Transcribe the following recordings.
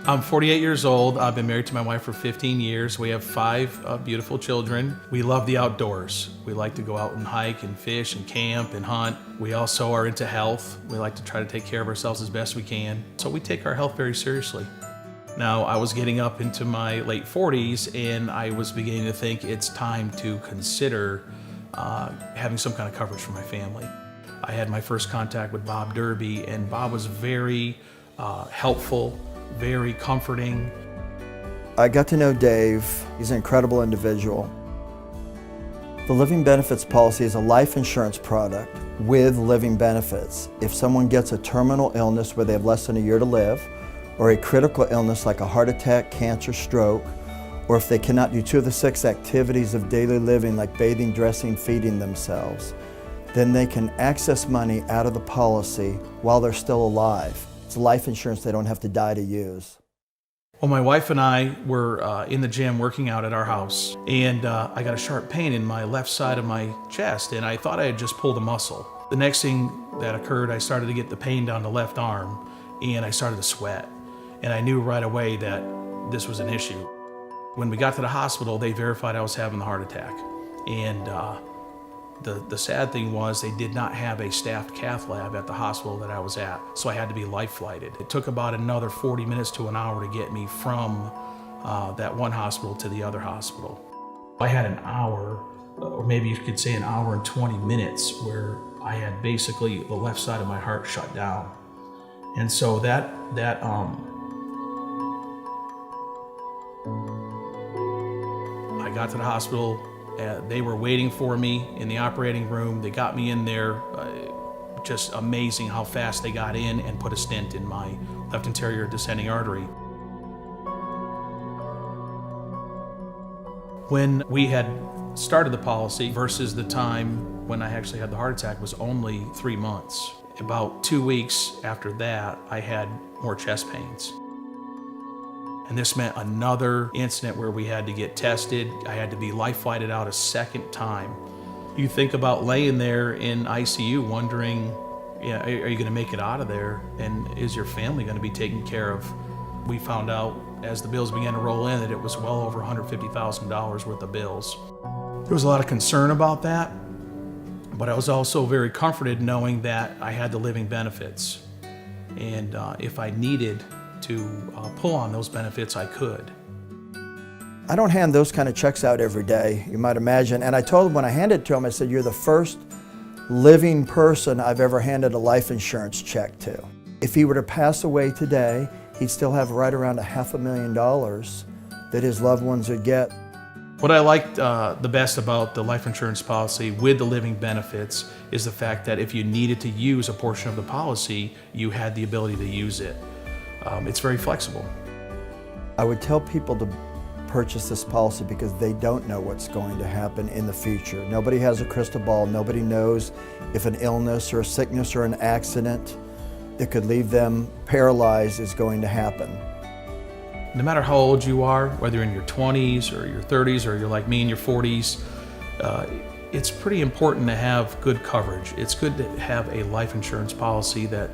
I'm 48 years old. I've been married to my wife for 15 years. We have 5 beautiful children. We love the outdoors. We like to go out and hike and fish and camp and hunt. We also are into health. We like to try to take care of ourselves as best we can. So we take our health very seriously. Now, I was getting up into my late 40s and I was beginning to think it's time to consider having some kind of coverage for my family. I had my first contact with Bob Derby, and Bob was very helpful, very comforting. I got to know Dave. He's an incredible individual. The Living Benefits policy is a life insurance product with living benefits. If someone gets a terminal illness where they have less than a year to live, or a critical illness like a heart attack, cancer, stroke, or if they cannot do 2 of the 6 activities of daily living like bathing, dressing, feeding themselves, then they can access money out of the policy while they're still alive. It's life insurance they don't have to die to use. Well, my wife and I were in the gym working out at our house, and I got a sharp pain in my left side of my chest, and I thought I had just pulled a muscle. The next thing that occurred, I started to get the pain down the left arm, and I started to sweat. And I knew right away that this was an issue. When we got to the hospital, they verified I was having the heart attack. And the sad thing was they did not have a staffed cath lab at the hospital that I was at, so I had to be life flighted. It took about another 40 minutes to an hour to get me from that one hospital to the other hospital. I had an hour, or maybe you could say an hour and 20 minutes, where I had basically the left side of my heart shut down. And so I got to the hospital. They were waiting for me in the operating room. They got me in there. Just amazing how fast they got in and put a stent in my left anterior descending artery. When we had started the policy versus the time when I actually had the heart attack was only 3 months. About 2 weeks after that, I had more chest pains. And this meant another incident where we had to get tested. I had to be life flighted out a second time. You think about laying there in ICU wondering, yeah, are you going to make it out of there? And is your family going to be taken care of? We found out as the bills began to roll in that it was well over $150,000 worth of bills. There was a lot of concern about that, but I was also very comforted knowing that I had the living benefits. And if I needed to pull on those benefits, I could. I don't hand those kind of checks out every day, you might imagine. And I told him when I handed it to him, I said, you're the first living person I've ever handed a life insurance check to. If he were to pass away today, he'd still have right around $500,000 that his loved ones would get. What I liked the best about the life insurance policy with the living benefits is the fact that if you needed to use a portion of the policy, you had the ability to use it. It's very flexible. I would tell people to purchase this policy because they don't know what's going to happen in the future. Nobody has a crystal ball. Nobody knows if an illness or a sickness or an accident that could leave them paralyzed is going to happen. No matter how old you are, whether you're in your 20s or your 30s or you're like me in your 40s, it's pretty important to have good coverage. It's good to have a life insurance policy that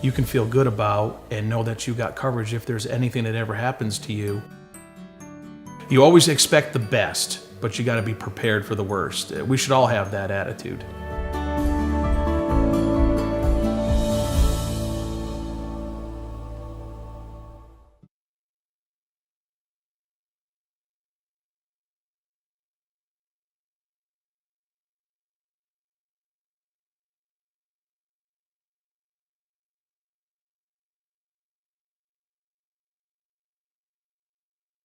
you can feel good about and know that you got coverage if there's anything that ever happens to you. You always expect the best, but you got to be prepared for the worst. We should all have that attitude.